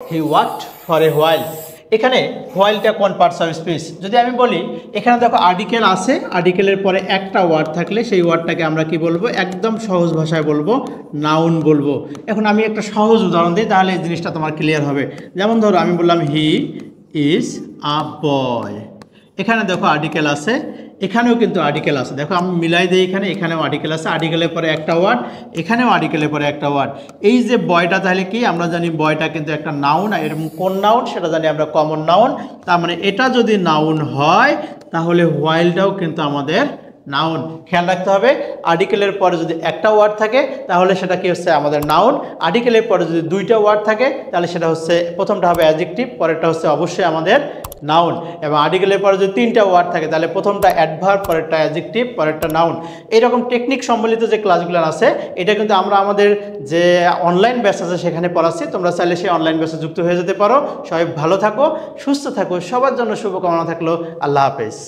He worked for a while. এখানে হোয়াইলটা কোন parts of speech যদি আমি বলি, এখানে দেখো আর্টিকেল আছে, আর্টিকেলের পরে একটা ওয়ার্ড থাকলে সেই ওয়ার্ডটাকে আমরা কি বলবো, একদম সহজ ভাষায় বলবো নাউন বলবো। এখন আমি একটা সহজ উদাহরণ দিই, তাহলে এই জিনিসটা তোমার ক্লিয়ার হবে। যেমন ধরো আমি বললাম হি ইজ আ বয়। এখানে দেখো আর্টিকেল আছে, এখানেও কিন্তু আর্টিকেল আছে। দেখো আমি মিলাই দিই, এখানেও আর্টিকেল আছে, আর্টিকেলের পরে একটা ওয়ার্ড, এখানেও আর্টিকেলের পরে একটা ওয়ার্ড। এই যে বয়টা, তাহলে কি আমরা জানি বয়টা কিন্তু একটা নাউন, আর এরকম কোন নাউন সেটা জানি আমরা কমন নাউন। তার মানে এটা যদি নাউন হয় তাহলে হোয়াইলটাও কিন্তু আমাদের নাউন। খেয়াল রাখতে হবে, আর্টিকেলের পরে যদি একটা ওয়ার্ড থাকে তাহলে সেটা কি হচ্ছে আমাদের নাউন, আর্টিকেলের পরে যদি দুইটা ওয়ার্ড থাকে তাহলে সেটা হচ্ছে, প্রথমটা হবে অ্যাডজেক্টিভ, পরেরটা হচ্ছে অবশ্যই আমাদের নাউন। এবং আর্টিকেলের পরে যদি তিনটা ওয়ার্ড থাকে তাহলে প্রথমটা অ্যাডভার্ব, পরেরটা অ্যাডজেক্টিভ, পরেরটা নাউন। এইরকম টেকনিক সম্বলিত যে ক্লাসগুলো আছে এটা কিন্তু আমরা আমাদের যে অনলাইন ব্যাচ আছে সেখানে পড়াচ্ছি, তোমরা চাইলে সেই অনলাইন ব্যাচে যুক্ত হয়ে যেতে পারো। সবাই ভালো থাকো, সুস্থ থাকো, সবার জন্য শুভকামনা থাকলো। আল্লাহ হাফেজ।